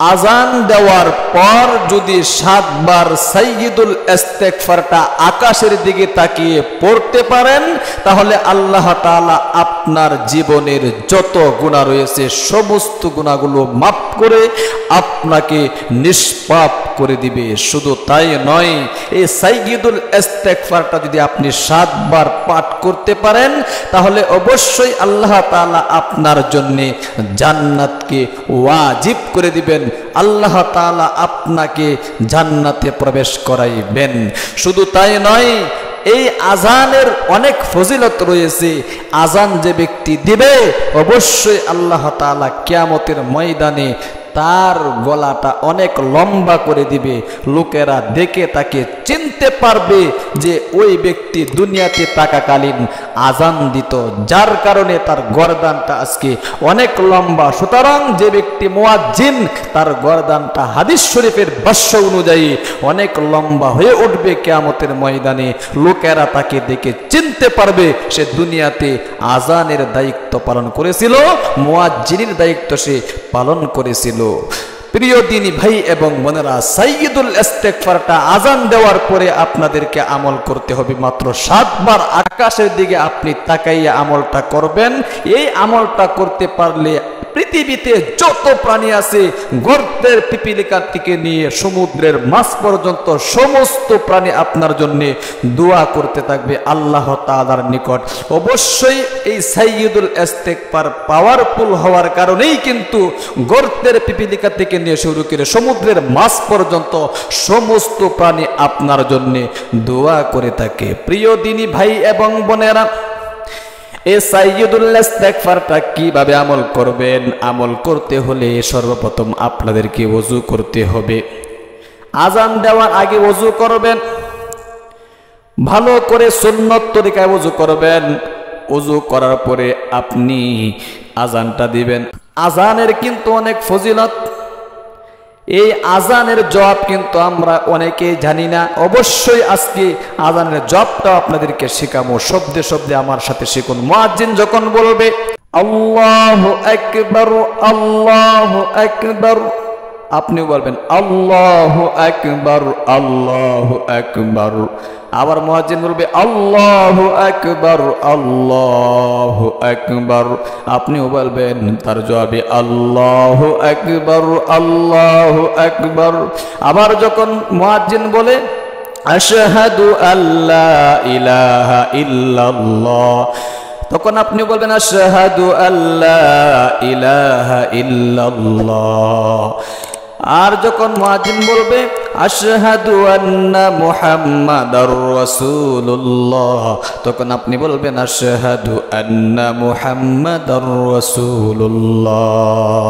আজান দেওয়ার পর যদি 7 বার সাইয়্যিদুল ইস্তিগফারটা আকাশের দিকে তাকিয়ে পড়তে পারেন, তাহলে আল্লাহ তাআলা আপনার জীবনের যত গুনাহ রয়েছে সমস্ত গুনাহগুলো মাফ করে আপনাকে নিষ্পাপ করে দিবে। শুধু তাই নয়, এই সাইয়্যিদুল ইস্তিগফারটা যদি আপনি 7 বার পাঠ করতে পারেন, তাহলে অবশ্যই আল্লাহ তাআলা আপনার জন্য জান্নাতকে ওয়াজিব করে দিবেন। আল্লাহ তাআলা আপনাকে জান্নাতে প্রবেশ করাইবেন। শুধু তাই নয়, এই আজানের অনেক ফজিলত রয়েছে। আজান যে ব্যক্তি দিবে, অবশ্যই আল্লাহ তাআলা কিয়ামতের ময়দানে তার গলাটা অনেক লম্বা করে দিবে। লোকেরা দেখে তাকে চিনতে পারবে যে ওই ব্যক্তি দুনিয়াতে থাকাকালীন আজান দিত, যার কারণে তার গর্দানটা আজকে অনেক লম্বা। সুতরাং যে ব্যক্তি মুয়াজ্জিন, তার গর্দানটা হাদিস শরীফের ভাষ্য অনুযায়ী অনেক লম্বা হয়ে উঠবে কিয়ামতের ময়দানে। লোকেরা তাকে দেখে চিনতে পারবে সে দুনিয়াতে আজানের দায়িত্ব পালন করেছিল, মুয়াজ্জিনের দায়িত্ব সে পালন করেছিল। প্রিয় দিনী ভাই এবং বোনেরা, সাইয়্যিদুল ইস্তিগফারটা আজান দেওয়ার পরে আপনাদেরকে আমল করতে হবে। মাত্র 7 বার আকাশের দিকে আপনি তাকাইয়া আমলটা করবেন। এই আমলটা করতে পারলে পৃথিবীতে যত প্রাণী আছে, গর্তের পিপিলিকা থেকে নিয়ে সমুদ্রের মাছ পর্যন্ত সমস্ত প্রাণী আপনার জন্য দোয়া করতে থাকবে আল্লাহ তাআলার নিকট। অবশ্যই এই সাইয়্যিদুল ইস্তিগফার পাওয়ারফুল হওয়ার কারণেই কিন্তু গর্তের পিপিলিকা থেকে নিয়ে শুরু করে সমুদ্রের মাছ পর্যন্ত সমস্ত প্রাণী আপনার জন্য দোয়া করে থাকে। প্রিয় দিনী ভাই এবং বোনেরা, এই সাইয়্যিদুল ইস্তিগফারটা কিভাবে আমল করবেন? আমল করতে হলে সর্বপ্রথম আপনাদেরকে ওযু করতে হবে। আজান দেওয়ার আগে ওযু করবেন, ভালো করে সুন্নত তরিকায় ওযু করবেন। ওযু করার পরে আপনি আজানটা দিবেন। আজানের কিন্তু অনেক ফজিলত। এই আজানের জবাব কিন্তু আমরা অনেকেই জানি না। অবশ্যই আজকে আজানের জবাবটা আপনাদেরকে শেখাবো। শব্দে শব্দে আমার সাথে শিখুন। মুয়াজ্জিন যখন বলবে আল্লাহু আকবার, আল্লাহু আকবার, আপনি বলবেন আল্লাহু আকবার, আল্লাহু আকবার। আবার মুয়াজ্জিন বলবে আল্লাহু আকবার, আল্লাহু আকবার, আপনিও বলবেন তার জবাবে আল্লাহু আকবার, আল্লাহু আকবার। আবার যখন মুয়াজ্জিন বলে আশহাদু আল্লা ইলাহা ইল্লাল্লাহ, তখন আপনি বলবেন আশহাদু আল্লা ইলাহা ইল্লাল্লাহ। আর যখন মুয়াজ্জিন বলবে আশহাদু আন্না মুহাম্মাদার রাসূলুল্লাহ, তখন আপনি বলবেন আশহাদু আন্না মুহাম্মাদার রাসূলুল্লাহ।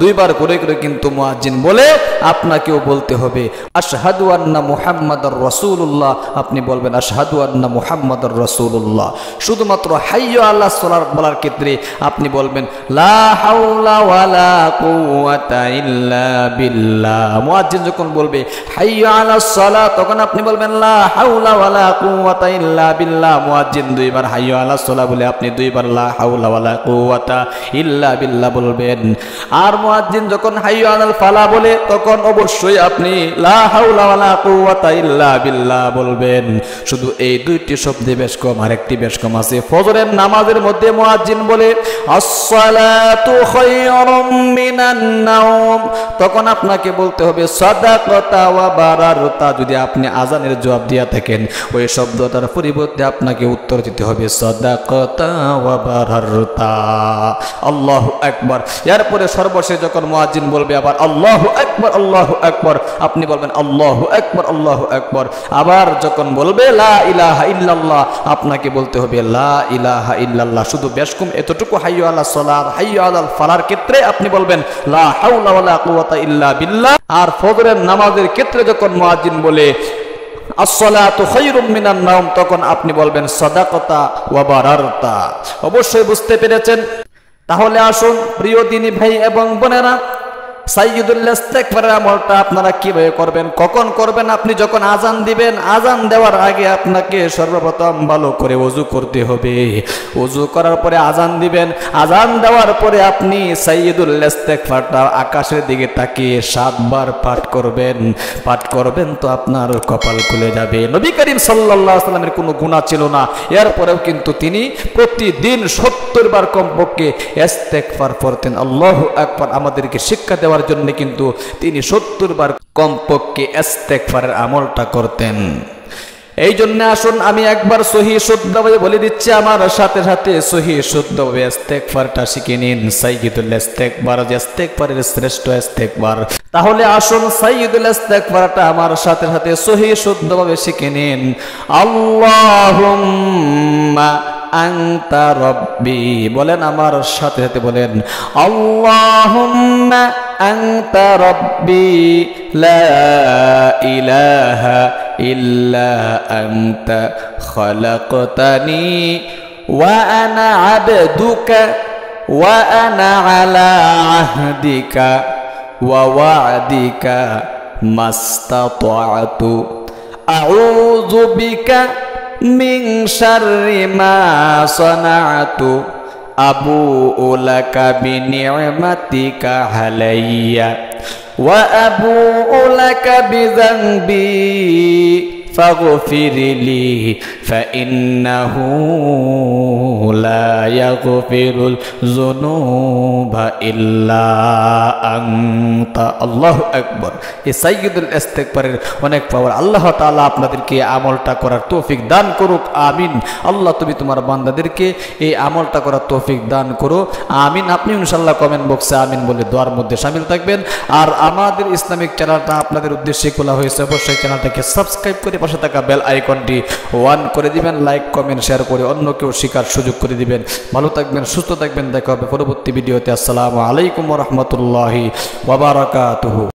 2 বার করে করে কিন্তু মুয়াজ্জিন বলে আপনাকেও বলতে হবে আশহাদু আন্না মুহাম্মাদার রাসূলুল্লাহ। আপনি বলবেন আশহাদু আন্না মুহাম্মাদার রাসূলুল্লাহ। শুধুমাত্র হাইয়্যা আলাস সালাত বলার ক্ষেত্রে আপনি বলবেন লা হাওলা ওয়ালা কুওয়াতা ইল্লা বিল্লাহ। মুয়াজ্জিন যখন বলবে হাইয়্যা আলাস সালাত, তখন আপনি বলবেন লা হাওলা ওয়ালা কুওয়াতা ইল্লা বিল্লাহ। মুয়াজ্জিন 2 বার হাইয়্যা আলাস সালাত বলে আপনি 2 বার লা হাওলা ওয়ালা কুওয়াতা ইল্লা বিল্লাহ বলবেন। আর মুয়াজ্জিন যখন হাইয়্যা আলাল ফালাহ বলে, তখন অবশ্যই আপনি লা হাওলা ওয়ালা কুওয়াতা ইল্লা বিল্লাহ বলবেন। শুধু এই 2টি শব্দে বেশ কম, আরেকটি বেশ কম আছে। ফজরের নামাজের মধ্যে মুয়াজ্জিন বলে আস-সালাতু খায়রুম মিনান নাওম, তখন আপনাকে বলতে হবে সাদাকাতা ওয়া বারারতা। যদি আপনি আজানের জবাব দিয়া থাকেন, ওই শব্দটার পরিবর্তে আপনাকে উত্তর দিতে হবে সাদাকাতা ওয়া বারারতা। আল্লাহু আকবার। এরপরে সর্বশেষ যখন মুয়াজ্জিন বলবে আবার আল্লাহু আকবার, আল্লাহু আকবার, আপনি বলবেন আল্লাহু আকবার, আল্লাহু আকবার। আবার যখন বলবে লা ইলাহা ইল্লাল্লাহ, আপনাকে বলতে হবে লা ইলাহা ইল্লাল্লাহ। শুধু বেশ কম এতটুকু হাইয়্যা আলাস সালাত, হাইয়্যা আলাল ফালাহর ক্ষেত্রে আপনি বলবেন লা হাওলা ওয়ালা কুওয়াতা ইল্লা বিল্লাহ। আর ফজরের নামাজের ক্ষেত্রে যখন মুয়াজ্জিন বলে as-salatu khairum minan naum, তখন আপনি বলবেন সাদাকাতা ওয়া বারারতা। অবশ্যই বুঝতে পেরেছেন। তাহলে আসুন প্রিয় দিনী ভাই এবং বোনেরা, সাইয়্যিদুল ইস্তেগফারের আমলটা আপনারা কিভাবে করবেন, কখন করবেন? আপনি যখন আজান দিবেন, আজান দেওয়ার আগে আপনাকে সর্বপ্রথম ভালো করে ওযু করতে হবে। ওযু করার পরে আজান দিবেন, আজান দেওয়ার পরে আপনি সাইয়্যিদুল ইস্তেগফারটা আকাশের দিকে তাকিয়ে 7 বার পাঠ করবেন। পাঠ করবেন তো আপনার কপাল খুলে যাবে। নবী করিম সাল্লাল্লাহু আলাইহি ওয়াসাল্লামের কোনো গুনাহ ছিল না, এরপরেও কিন্তু তিনি প্রতিদিন 70 বার কমপক্ষে ইস্তেগফার পড়তেন। আল্লাহু আকবার। আমাদেরকে শিক্ষা দেওয়ার জন্য কিন্তু তিনি 70 বার কমপক্ষে ইস্তেগফারের আমলটা করতেন। এই জন্য আসুন আমি একবার সহি শুদ্ধভাবে বলে দিচ্ছি, আমার সাথে সাথে সহি শুদ্ধভাবে ইস্তেগফারটা শিখে নিন। সাইয়্যিদুল ইস্তেগফার, ইস্তেগফারের শ্রেষ্ঠ ইস্তেগফার। তাহলে আসুন সাইয়্যিদুল ইস্তেগফারটা আমার সাথে সাথে সহি শুদ্ধভাবে শিখে নিন। আল্লাহুম্মা আনতা রব্বি, বলেন আমার সাথে সাথে বলেন, আল্লাহুম্মা আনতা রব্বি লা ইলাহা ইল্লা আনতা খালাকতানি ওয়া আনা আবদুকা ওয়া আনা আলা আহদিকা ওয়া ওয়া'দিকা মাস্তাতা'তু আউযু বিকা মিন শাররি মা সানা'তু আবুউ লাকা বিনি'মাতিকা আলাইয়া ওয়া আবুউ লাকা বিযানবি ফাগফিরলি ফাইন্নাহু লা ইয়াগফিরুল যুনুবা ইল্লা আনতা। আল্লাহু আকবার। এই সাইয়্যিদুল ইস্তেগফারের অনেক পাওয়ার। আল্লাহ তাআলা আপনাদেরকে আমলটা করার তৌফিক দান করুক, আমিন। আল্লাহ তুমি তোমার বান্দাদেরকে এই আমলটা করার তৌফিক দান করো, আমিন। আপনি ইনশাআল্লাহ কমেন্ট বক্সে আমিন বলে দোয়ার মধ্যে শামিল থাকবেন। আর আমাদের ইসলামিক চ্যানেলটা আপনাদের উদ্দেশ্যে খোলা হয়েছে, অবশ্যই চ্যানেলটাকে সাবস্ক্রাইব করে পাশে থাকা বেল আইকনটি অন করে দিবেন, লাইক কমেন্ট শেয়ার করে অন্য কেউ শেখার সুযোগ করে দিবেন। ভালো থাকবেন, সুস্থ থাকবেন, দেখা হবে পরবর্তী ভিডিওতে। আসসালামু আলাইকুম ওয়া রাহমাতুল্লাহি ওয়া বারাকাতুহু।